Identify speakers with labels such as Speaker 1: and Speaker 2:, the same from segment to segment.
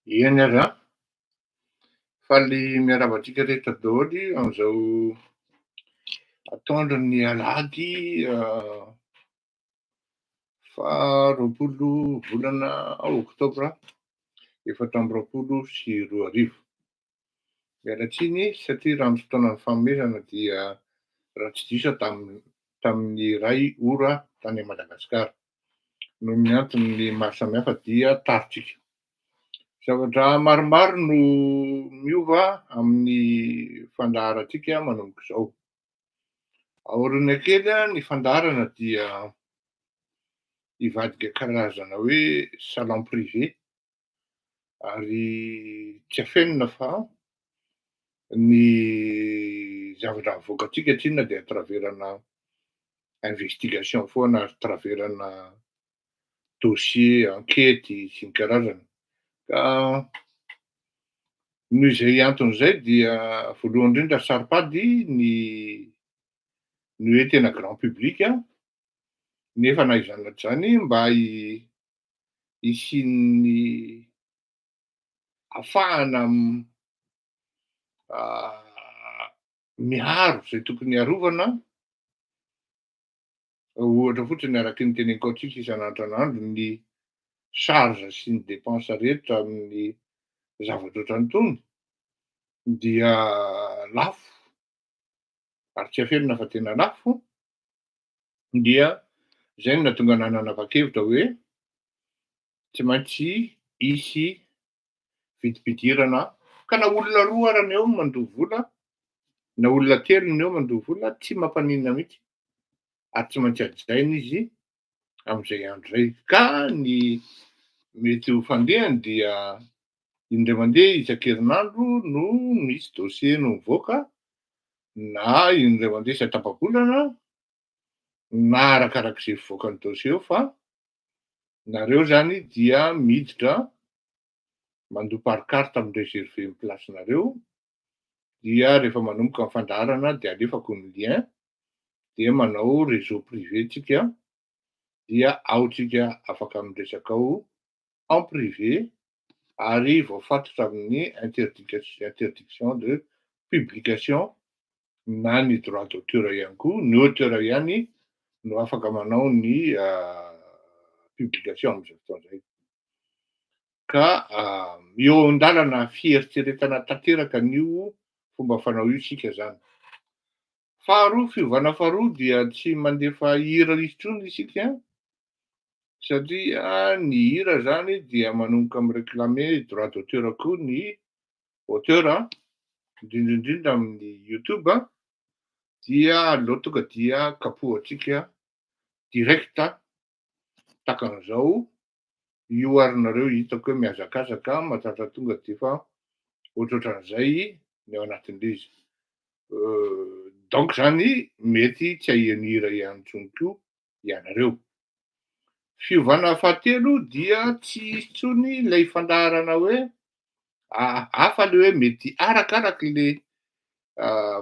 Speaker 1: Eny ary faly miarahaba antsika rehetra daholo amin'izao atoandron'ny alahady faha-roapolo volana oktobra 2024. Miala tsiny satria raha amin'ny fotoanan'ny fanomezana dia raha tsy diso tamin'ny iray ora tany Madagasikara. Noho ny antony maro samihafa dia taritsika. Zavatra maromaro no miova amin'ny fandaharantsika manomboka izao. Aoriana kely ny fandaharana dia hivadika karazana hoe salon privé ary tsy afenina fa ny zavatra avoakantsika tsinona dia traverana investigation foana ary traverana dossier, enquête sy ny karazany. Ka noho izay antony izay dia voalohany indrindra saripady ny hoe tena grand public nefa na izany zany mba hisian'ny ahafahana miaro izay tokony hiarovana, ohatra fotsiny araka ny teneniko antsika isan'andro an'andro ny charge sy ny dépense rehetra amin'ny zavatra ohatran'itony dia lafo ary tsy afenina fa tena lafo, dia izay no nahatonga ahy nanapa-kevitra hoe tsy maintsy hisy vidim-pidirana ka na olona roa ary ny eo no mandoha vola, na olona telo ny eo mandoha vola tsy mampaninona mihitsy ary tsy maintsy hajaina izy amin'izay andro izay. Ka ny mety ho fandehany dia indray mandeha isan-kerinandro no misy dossier no mivoaka, na indray mandeha isatapam-bolana, na arakarak'izay fivoakan'ny dossier eo, fa nareo zany dia miditra mandoha par carte mi-réserver ny placenareo, dia rehefa manomboka ny fandaharana dia alefako ny lien dia manao réseau privé tsika, dia ao tsika afaka miresaka ao en privé ary voafatotra amin'ny interdiction de publication na ny droit d'auteur ihany koa, ny auteur ihany no afaka manao ny publication amin'izay fotoana izay. Ka eo an-dalana fieritreretana tanteraka an'io fomba fanao io isika zany. Faharoa, fiovana faharoa dia tsy mandefa hira intsony isika satria ny hira zany dia manomboka mireklamer droit d'auteur koa ny auteur, indrindra amin'ny YouTube dia aleo tonga dia kapohantsika direct takan'izao io arinareo hitako hoe mihazakazaka mahatratra tonga dia efa ohatrohatran'izay ny ao anatin'ilay izy. Donc zany mety tsy hahiany hira ihany intsony koa ianareo. Fiovana fahatelo dia tsy hisy intsony ilay fandaharana hoe hafa ilay hoe mety arakarak'ilay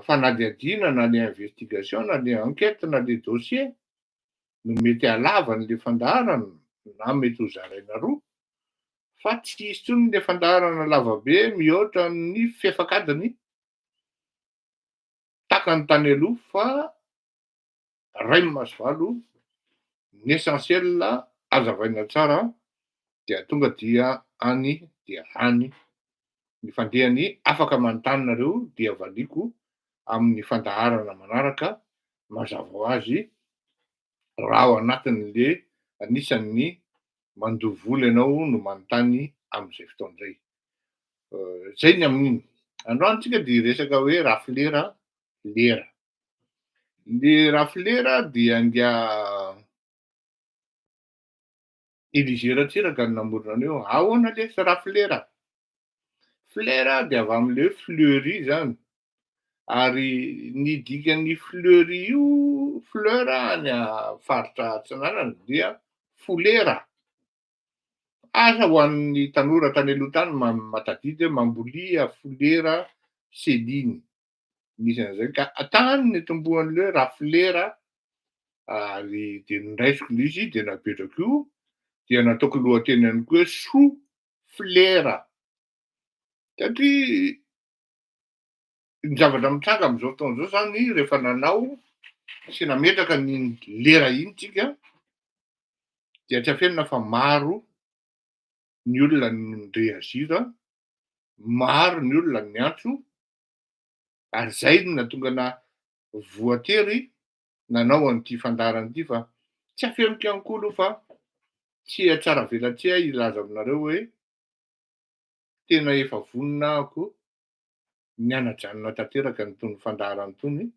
Speaker 1: fanadihadiana na ilay investigation na ilay enquête na ilay dossier no mety halava an'ilay fandaharana na mety ho zaraina roa, fa tsy hisy intsony ilay fandaharana lavabe mihoatra ny fihafakadiny takany tany aloha, fa ray Masoavalo ny essentiel hazavaina tsara dia tonga dia any ny fandehany afaka manontany nareo dia valiko amin'ny fandaharana manaraka mazava ho azy raha ao anatin'ilay anisan'ny mandoha vola ianao no manontany amin'izay fotoana izay. Zay ny amin'iny. Androany tsika dia resaka hoe rafilera lera. Ny rafilera dia Elizerantsiraka no namorona an'io. Ahoana lay rafilera? Flera dia avy amin'ilay hoe fleury zany. Ary ny dikan'ny fleury io, fleur any faritra Atsinanana dia folera. Asa ho an'ny tanora tany aloha tany mahatadidy hoe mambolia folera seliny. Misy an'izay ka tany nitombohan'ilay hoe rafilera ary dia nondraisiko ilay izy dia napetrako io dia nataoko lohateny ihany koa hoe sous flera. Satria ny zavatra mitranga am'zao fotoana zao zany rehefa nanao sy nametraka ny lera iny tsika dia tsy afenina fa maro ny olona nirehazira, maro ny olona niantso ary zay no nahatonga ana voatery nanao an'ity fandaharana ity fa tsy afeniko ihany koa aloha fa tsy hahatsara velatria hilaza aminareo hoe tena efa voninahiko nianajanona tanteraka n'itony fandaharana itony.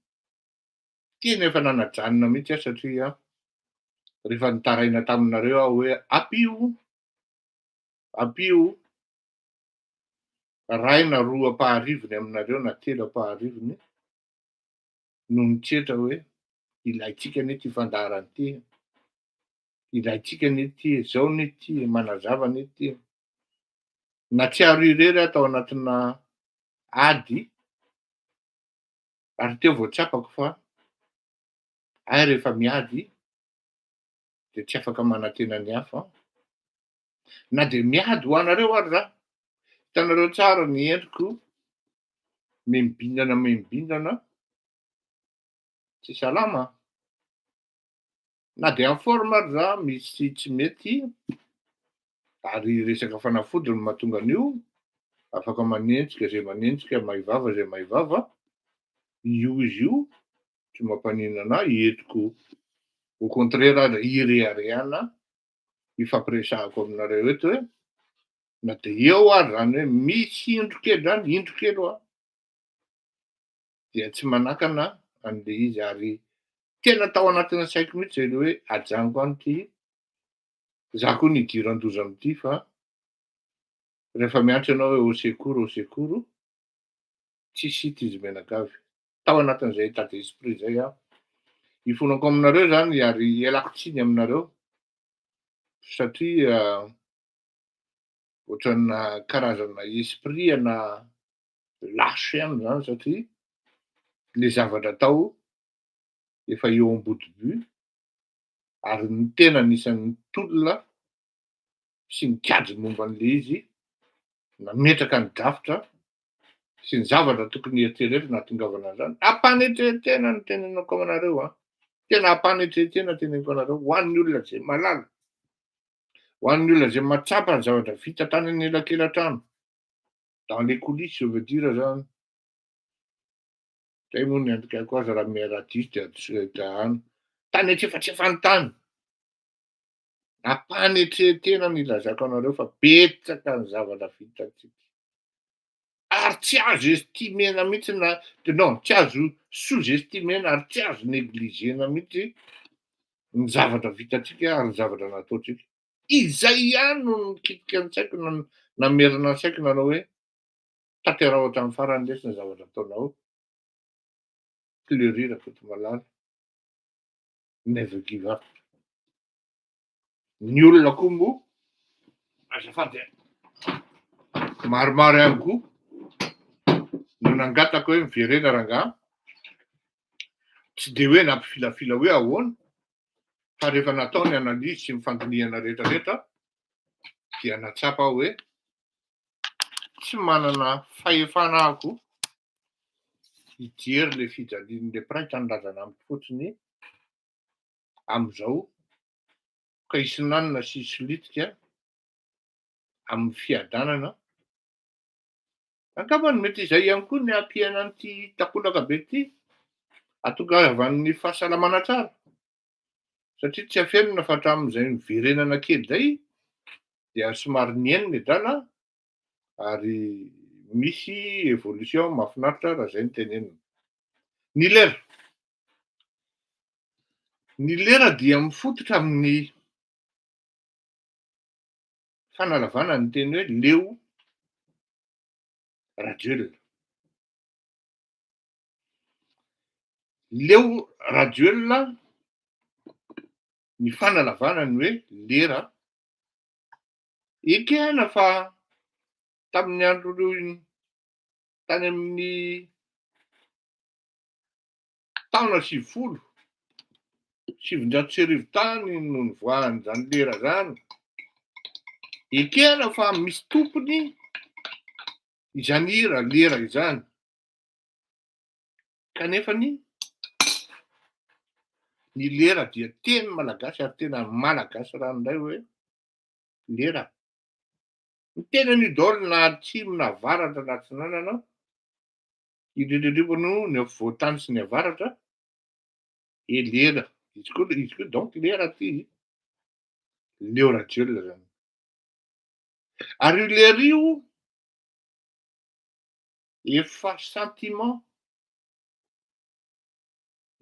Speaker 1: Tena efa nanajanona mihitsy aho satria rehefa nitaraina taminareo aho hoe ampio ray na roa ampaharivony aminareo na telo ampaharivony no nitretra hoe ilaitsika anie ity fandaharana ity, ilaitsika anie ity, zao anie ity, manazava anie ity. Na tsy aharo irery aho tao anatina ady ary teo vao tsapako fa aho rehefa miady de tsy afaka manantena ny hafa, na de miady ho anareo ary zaho. Hitanareo tsara ny endriko mihembindana tsy salama. Na de en forme ary zaho misy tsy mety ary resaka fanafody no mahatonga an'io, afaka manenjika zay manenjika, maivava zay maivava, io izy io tsy mampanino anahy, entiko au contraire aza ireharehana ifampiresahako aminareo eto hoe na de eo ary zany hoe misy indro kely zany, indro kely ho aho dia tsy manakana an'le izy ary tena tao anatina saiko mihitsy zay hoe ajanoko any ity, za koa nidiran-doza am'ty fa rehefa miantso ianao hoe au secours tsisy hita izy menakavy. Tao anatin'izay état d'esprit zay aho. Ifonako aminareo zany ary ialako tsiny aminareo satria ohatrana karazana esprit ana lasy ihany zany satria le zavatra atao efa eo ambodi-by ary ny tena anisan'ny tolona sy nikajy momba an'le izy nametraka ny drafitra sy ny zavatra tokony ieritreretina nahatongavana an'zany. Ampanetrehetena no teneniko amanareo tena ampanetrehetena teneniko anareo ho an'ny olona zay malala, ho an'ny olona zay mahatsapa ny zavatra vita tany anelakelan-trano, dans les coulisses je veux dire zany. Zay moa no endrikako azy raha miha-radisy de tany antsefatsefany tany. Ampanetrehetena no ilazako anareo fa betsaka ny zavatra vitantsika ary tsy azo estimena mihitsy na non tsy azo sous-estimena ary tsy azo negligena mihitsy ny zavatra vitantsika ary ny zavatra nataontsika. Izay ihany no nikitika an-tsaiko namerina an-tsaiko nanao hoe tanterahao hatramin'ny farany lesy ny zavatra ataonao. Plus rire faut malala, never give up. Ny olona koa moa azafady maromaro ihany koa no nangataka hoe miverena rangahy, tsy de hoe nampifilafila hoe ahoana fa rehefa natao ny analyse sy ny fandinihana rehetrarehetra dia natsapa aho hoe tsy manana fahefana ahako hijery le fijalian'le praitra nilazana amiko fotsiny am'izao ka isinanina sy isolitika amin'ny fiadanana. Angambany mety izay ihany koa ny hampiaina an'ity takolaka be ity hahatongavan'ny fahasalamana tsara satria tsy afenina fa hatramin'izay miverenana kely zay dia somary niainy ny drala ary misy évolution mahafinaritra raha zay no tenenina. Ny lera dia mifototra amin'ny fanalavana ny teny hoe leo radieux. Leo radieux ny fanalavana ny hoe lera ekehana fa tamin'ny andro tany amin'ny taona 700 tany no nivoahan'izany lera zany. Ekehana fa misy tompony Izany hira, lera izany. Kanefa ny lera dia teny malagasy ary tena malagasy ranoray hoe lera. Ny tenany daholo na atsimo na avaratra na atsinana anao, indrindrandrindra moa ny afovoan-tany sy ny avaratra, lera. Izy koa donc lera ty, Leo Radiolina zany. Ary io lera io efa sentiment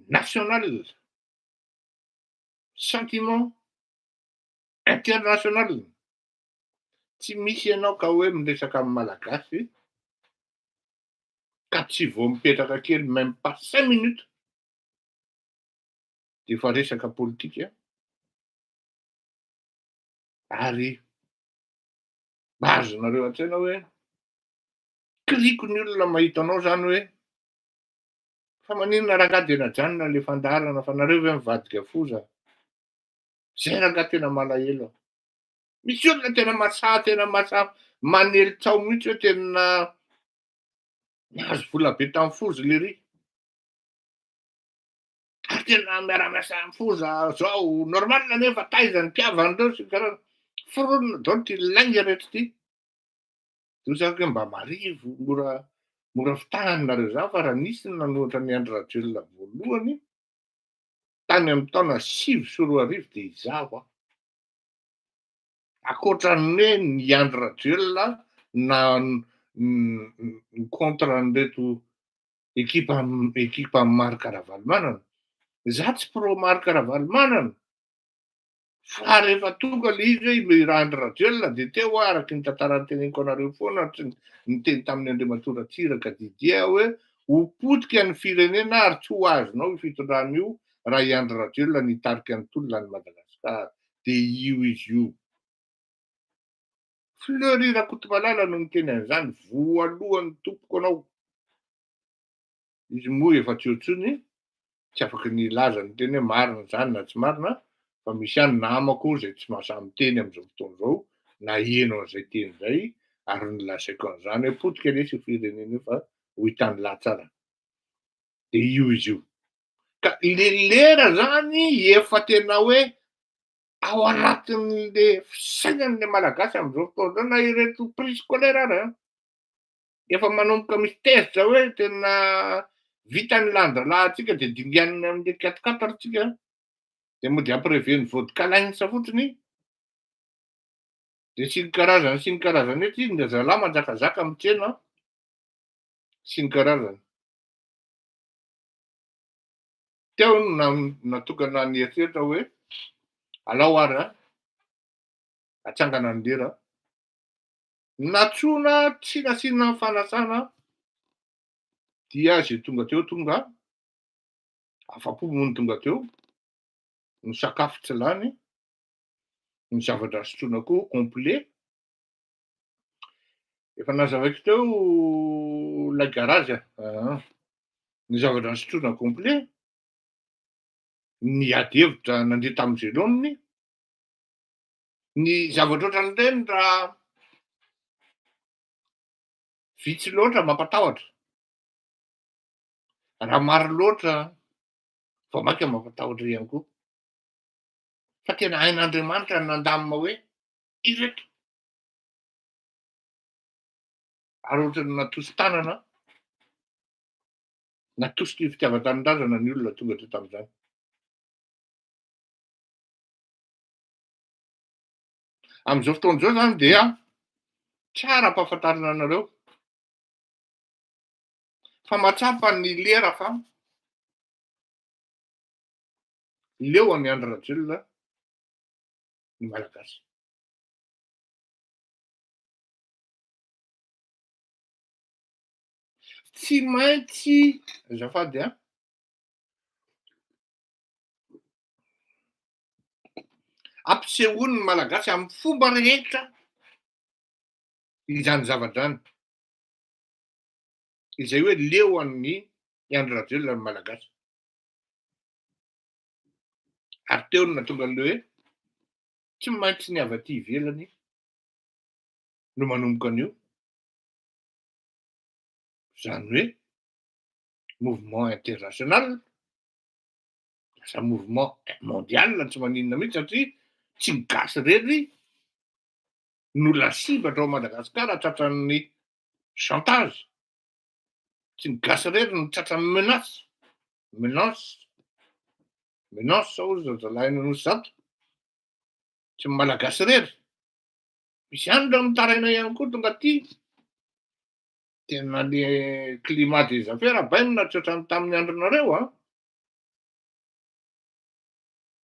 Speaker 1: national, sentiment international. Tsy misy ianao ka hoe miresaka amin'ny malagasy ka tsy vao mipetraka kely même pas 5 minutes de efa resaka politika. Ary azonareo an-tsaina hoe kiriko ny olona mahita anao zany hoe fa maninona rangahy de najanona le fandaharana fa nareo ve mivadika foza? Zay rangahy tena malahelo. Misy olona tena masahy manelitsao mihitsy hoe tena nahazo vola be tamin'ny foza lery. Ary tena miara-miasa amin'ny foza zao normal nefa taiza ny mpiavan'ireo sy karaha foronina daholo ty lainga rehetra ty. Lozako hoe mba marivo, mora fitahany nareo zany fa raha nisy ny nanohitra ny Andry Rajoelina voalohany tany amin'ny taona 2015 de izaho aho. Ankoatran'ny hoe ny Andry Rajoelina na ny contre an'ireto ekipa Marc Ravalomanana. Izaho tsy pro Marc Ravalomanana fa rehefa tonga le izy hoe Andry Rajoelina de teo aho araky ny tantara noteneniko anareo foana niteny tamin'ny Andriamatoa Ratsiraka Didia hoe ho potika ny firenena ary tsy ho azonao io fitondrana io raha i Andry Rajoelina nitarika ny tolona ny Madagasikara. De io izy io. Fleury Rakotomalala no niteny an'izany voalohan'ny tompoko anao. Izy moa efa tsy eo intsony, tsy afaky nilaza ny teny hoe marina zany na tsy marina, fa misy ihany namako zay tsy mahasahy miteny amin'izao fotoana izao, naheno an'izay teny izay ary nolazaiko an'izany hoe potika lesy io firenena io fa ho hitany latsara. De io izy io. Ka le lera zany efa tena hoe ao anatin'le fisainan'le malagasy amin'izao fotoana izao na ireto préscolaire ary efa manomboka misy tezitra hoe tena vitany lanjalahintsika de dinganiny amin'le 4-4 tsika. De mody ampireven'ny vodka-lainitsa fotsiny. De sy ny karazany ety izy nde zalahy manjakazaka mitsena sy ny karazany. Teo natokana nieritseritra hoe alao ary atsangana ny lera. Natsoina tsy nasiana fanasana dia zay tonga teo tonga afa-po moa ny tonga teo, ny sakafo tsy lany, ny zavatra sotroina koa complet. Efa nazavaiko teo lay garage ny zavatra sotroina complet, ny ady hevitra nandeha tamin'ny Geloniny, ny zavatra ohatran'ireny raha vitsy loatra mampatahotra, raha maro loatra vao maika mampatahotra ihany koa. Fa tena hain'Andriamanitra ny nandamina hoe ireto. Ary ohatrany natosi tanana, natosiky ny fitiavan-tanindrazana ny olona tonga teo tamin'izany. Amin'izao fotoana izao zany dia tsara ampahafantarina anareo fa matsapa ny lera fa leo an'i Andry Rajoelina ny malagasy. Tsy maintsy azafady ampisehoany ny malagasy amin'ny fomba rehetra izany zavatra zany. Izay hoe leo an'i Andry Rajoelina ny malagasy. Ary teo no nahatonga an'le hoe tsy maintsy ny avy aty ivelany no manomboka an'io. Zany hoe mouvement international, lasa mouvement mondial tsy maninona mihitsy satria tsy gasy rery no lasivatra ao Madagasikara tratran'ny chantage. Tsy ny gasy rery no tratran'ny menace hozy zazalahy no zato. Tsy ny malagasy rery. Misy andro mitaraina ihany koa tonga aty. Tena le climat des affaires bainina tsotrany tamin'ny andronareo a.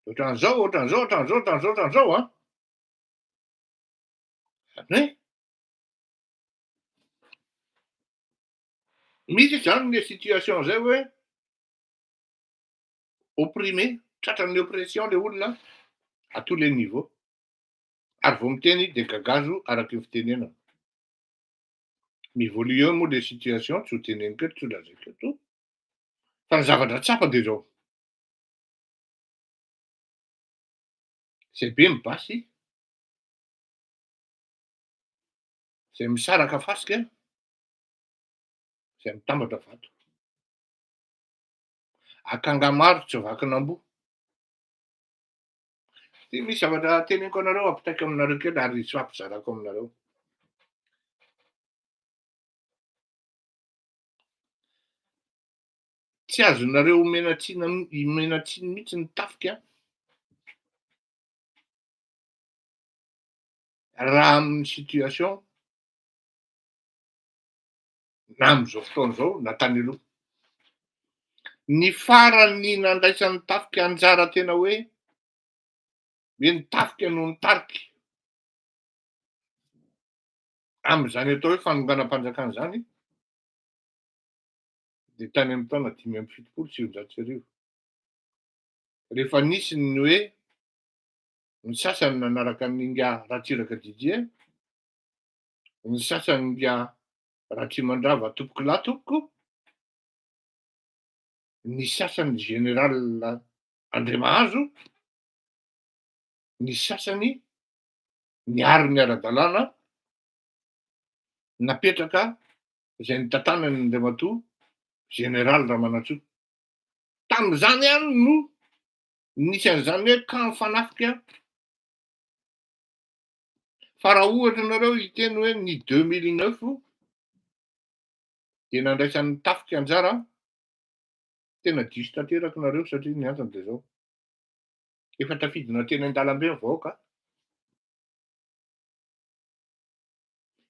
Speaker 1: Ohatran'izao a. Zany hoe misy zany le situation zay hoe opprimé, tratran'ny oppression le olona à tous les niveaux. Ary vao miteny de gagazo araky ny fitenenana. Miévolue eo moa le situation tsy ho teneniko eto, tsy ho lazaiko eto. Fa ny zavatra tsapa de zao. Zay be mibasy, zay misaraka fasika, zay mitambatra vato. Akanga maro tsy vakin'amboa. Ty misy zavatra teneniko anareo ampitaiko aminareo kely ary tsy ampizarako aminareo. Tsy azonareo imenatsiny mihitsy ny tafika raha amin'ny situation na am'izao fotoana zao na tany aloha. Ny farany nandraisan'ny tafika anjara tena hoe ny tafika no nitariky am'izany atao hoe fanonganam-panjakana zany de tany amin'ny taona 577. Rehefa nisy ny hoe ny sasany nanaraka ninga Ratsiraka Didier, ny sasany ninga Ratrimandrava Tombokolatomboko, ny sasany général Andriamahazo, ny sasany niary miara-dalàna, napetraka zay nitantanany Andriamatoa général Ramanantsoa. Tam'izany ihany no nisy an'izany hoe camp fanafika. Fa raha ohatra nareo hiteny hoe ny 2009 de nandraisan'ny tafika anjara, tena diso tanteraky nareo satria ny antony de zao. Efa tafiditra teny an-dalambe ny vahoaka.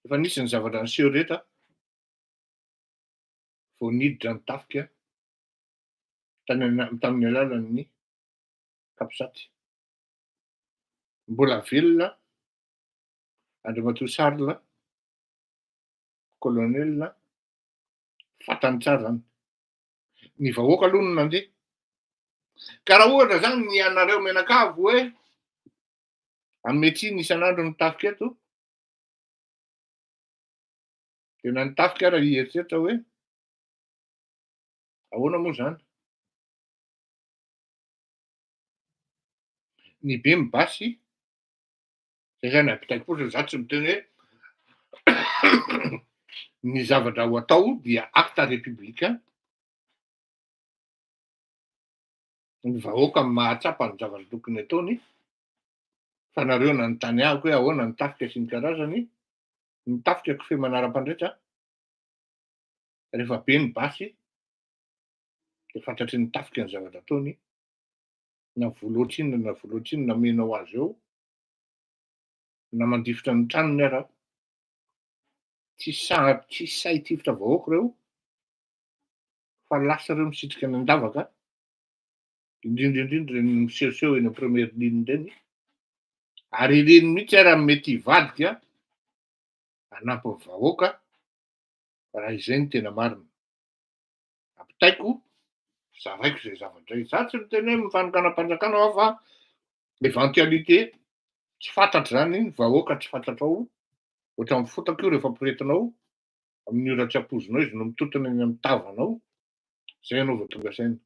Speaker 1: Efa nisy ny zavatra niseho rehetra vao niditra ny tafika tamin'ny alalan'ny Kapitsaty. Mbola velona Andriamatoa Charles, colonel, fantany tsara zany. Ny vahoaka aloha no nandeha. Ka raha ohatra zany ny anareo menakavy hoe ametsiny isan'andro ny tafika eto, de na ny tafika ara hieritreritra hoe ahoana moa zany. Ny be mibasy, zay zany ampitaiko fotsiny za tsy miteny hoe ny zavatra ho atao dia acte républicain. Ny vahoaka mahatsapa ny zavatra tokony ataony, fa nareo nanontaniako hoe ahoana ny tafika sy ny karazany. Ny tafika kofehy manara-pandrehitra, rehefa be ny basy de fantatry ny tafika ny zavatra ataony, na voalohatrinona menao azy eo, na mandifitra ny tranony ara. Tsisy say tifitra vahoaka reo, fa lasa reo misitrika any an-davaka, indrindra reny misehoseho eny première ligne reny. Ary ireny mihitsy ara mety hivadika hanampy ny vahoaka raha izay ny tena marina. Ampitaiko, zaraiko zay zavatra zay. Za tsy miteny hoe mifanonganam-panjakana aho fa éventualité tsy fantatra zany ny vahoaka tsy fantatrao, ohatra mifotaka io rehefa ampirehetinao amin'ny ora tsy ampoizinao izy no mitotona eny amin'ny tavanao, zay anao vao tonga saina.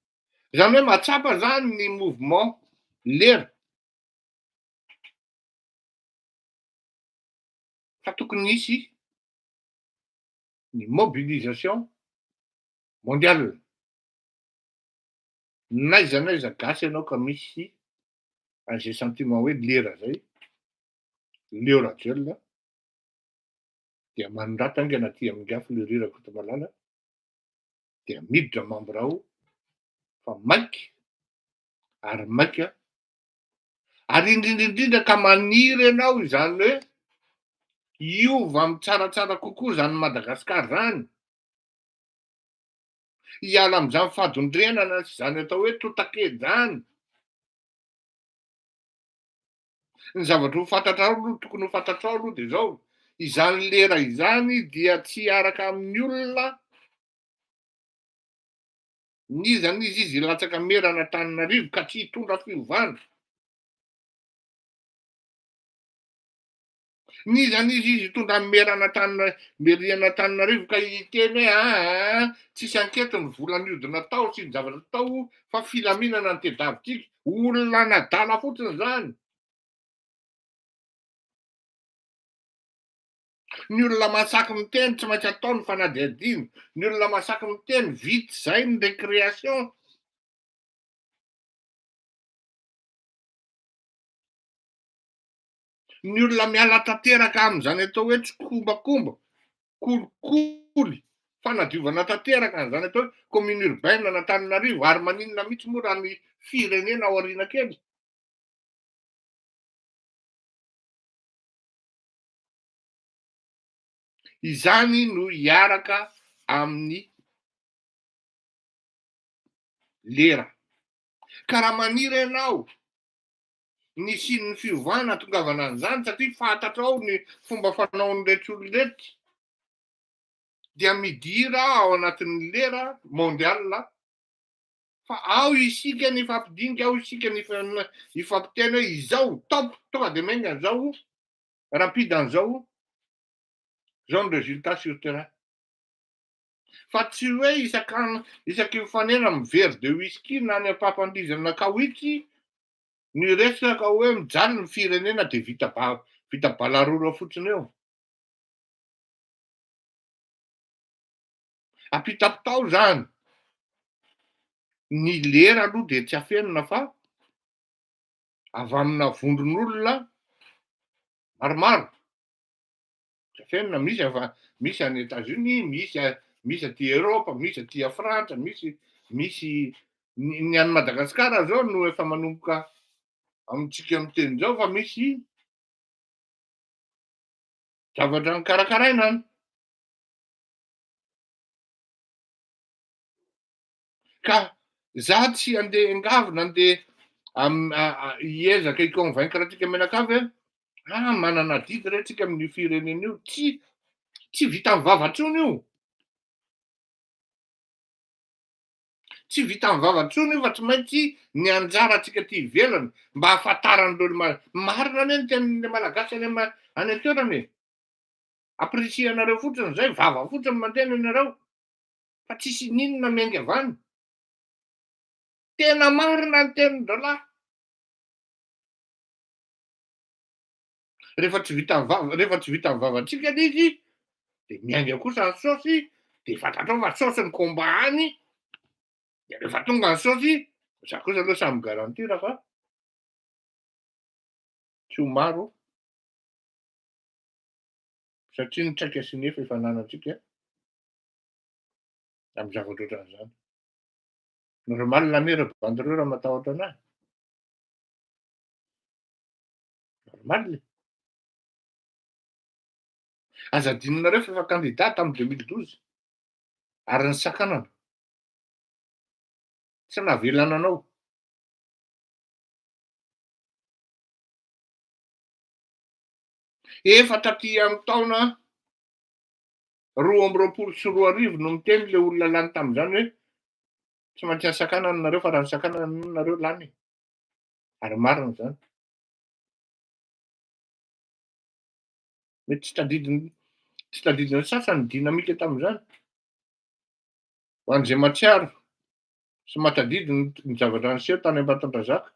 Speaker 1: Zany hoe mahatsapa zany ny mouvement lera. Fa tokony hisy ny mobilisation mondial. N'aiza n'aiza gasy ianao ka misy an'zay sentiment hoe lera zay, Leo Rajel dia manondrata aingana aty amin'ny afo le rera Kotomalala dia miditra Mambrao fa maiky ary maika ary indrindra ka maniry ianao izany hoe hiova amin'ny tsaratsara kokoa zany Madagasikara zany. Hiala amin'izany fadondrenana sy izany atao hoe totakety zany. Ny zavatra ho fantatrao aloha tokony ho fantatrao aloha dia zao, izany lera izany dia tsy hiaraka amin'ny olona nizany izy latsaka merana Antananarivo ka tsy hitondra fiovana. Nizany izy hitondra merana Antananarivo ka hiteny hoe tsisy anketo ny vola niodina tao sy ny zavatra tao fa filaminana ny tediavintsika, olona nadala fotsiny zany. Ny olona masaky miteny tsy maintsy atao ny fanadihadihana, ny olona masaky miteny vita zay ny récréation. Ny olona miala tanteraka amin'izany atao hoe tsy kombakomba, kolikoly, fanadiovana tanteraka an'izany atao hoe commune urbaine n'Antananarivo ary maninona mihitsy moa raha ny firenena ao aoriana kely. Izany no hiaraka amin'ny lera. Ka raha maniry ianao ny sin'ny fiovana tongavana an'izany satria fantatrao ny fomba fanaon'ireto olon'reto dia midira ao anatin'ny lera mondial fa ao isika ny ifampidinika, ao isika ny ifampiteny hoe izao top tonga dia maingana an'izao rapide an'izao ny résultat sur terrain. Fa tsy hoe isaky mifanena mivery de whisky na ny ampapandrizana kawitsy ny resaka hoe mijaly ny firenena dia vita balarora fotsiny eo. Ampita-pitao zany. Ny lera aloha dia tsy afenina fa avy amina vondron'olona maromaro. Tsy afenina, misy any États-Unis, misy aty Europe, misy aty Frantsa, misy ny any Madagasikara zao no efa manomboka amintsika miteny zao fa misy zavatra nikarakaraina any. Ka za tsy andeha angavy andeha hiezaka hiconvaincre antsika menakavy manana didy re tsika amin'ny firenena io, tsy vita amin'ny vavatrony io. Tsy vita amin'ny vavatrony io fa tsy maintsy ny anjara antsika aty ivelany mba ahafantaran'ireo marina anie ny tenin'ny malagasy any an-toerana e. Apprécier anareo fotsiny zay, vava fotsiny mantena ianareo fa tsisy ninona miainga avy any. Tena marina ny tenin-dreo lahy. Rehefa tsy vita amin'ny vavatsika izy dia miainga kosa ny saosy dia fantatrao fa saosy ny combat any dia rehefa tonga ny saosy za kosa aloha samy garantira fa tsy ho maro satria ny traika sy nefa efa ananantsika amin'ny zavatra ohatran'izany. Normal anie reo bandereo raha matahotra anahy. Normal. Aza adinonareo fa efa candidat tamin'ny 2012 ary ny sakanana tsy nahavelana anao. Efa taty amin'ny taona 2022 no miteny le olona lany tamin'izany hoe tsy maintsy nisakanana nareo fa raha nisakanana nareo lany. Ary marina zany. Mety tsy tadidin'ny sasany ny dinamika tamin'izany. Ho an'izay matsiaro sy mahatadidy ny zavatra niseho tany Ambatondrazaka.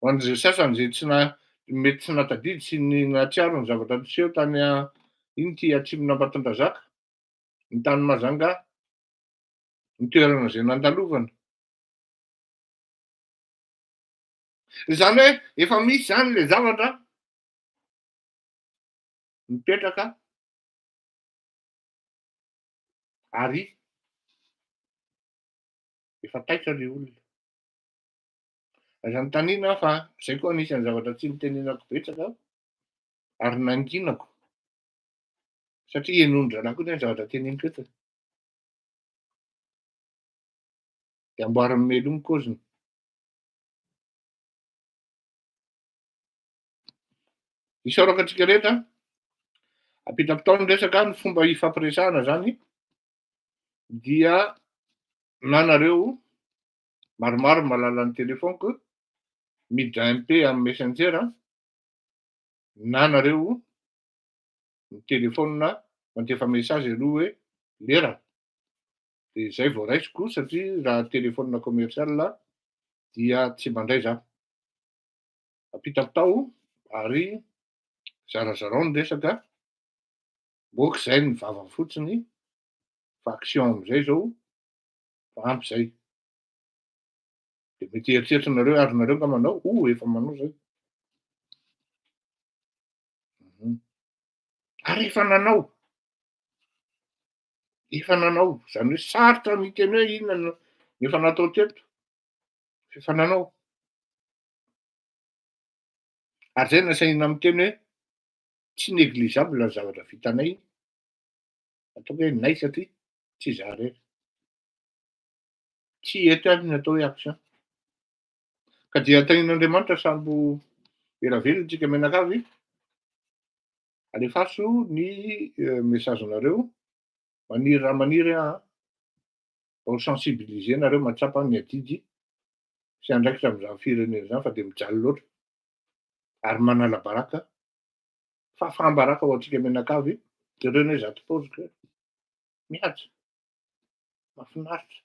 Speaker 1: Ho an'izay sasany izay mety tsy nahatadidy sy nahatsiaro ny zavatra niseho tany atsimon'Ambatondrazaka, ny tany Mahajanga. ny toerana zay nandalovana. Zany hoe efa misy zany le zavatra mipetraka ary efa taitra le olona. Aza nontaniana fa zay koa anisan'ny zavatra tsy nitenenako betsaka ary nanginako satria henondrana koa zany zavatra teneniko eto. De amboarin'ny melomo kaoziny. Isaoraka antsika rehetra ampita-potoana resaka ny fomba ifampiresahana zany dia na nareo maromaro mahalala ny telefaoniko miditra MP amin'ny messenger na nareo ny telefaonina mandefa mesazy aloha hoe lera. De zay vao raisiko satria raha telefaonina commercial dia tsy mandray za. Ampita-potao ary zarazarao ny resaka moka zay ny vava fotsiny fa action am'izay zao fa ampy zay. De mety eritreritrinareo ary nareo nga manao efa manao zay. Ary efa nanao zany hoe sarotra miteny hoe inona no efa natao teto efa nanao. Ary zay nasaina miteny hoe tsy négligeable ny zavatra vitanay ataoko hoe nay satria tsy za rery, tsy eto aby ny atao hoe action. Ka dia tanin'Andriamanitra sambo ela velona tsika menakavy alefaso ny mesazenareo maniry raha maniry mba ho sensibiliser nareo mahatsapa ny adidy sy andraikitra amin'izany firenena zany fa de mijaly loatra ary manala baraka fahafahambaraka ho antsika menakavy jerena hoe zato paoziko hoe mihaja mahafinaritra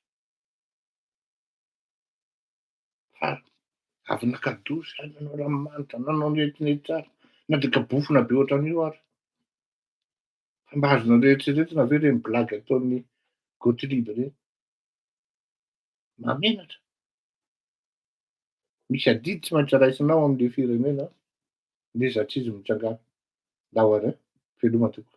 Speaker 1: fa avy nakadoza ahy nanao ranomanitra nanao netinety tsara na de kabofona be ohatran'io ary fa mba azonareo eritreretina ve reny blagy ataon'ny Gottlieb reny mahamenatra. Misy adidy tsy maintsy raisinao amin'le firenena nde zatry izy mitsangana. Dahory veloma tokoa.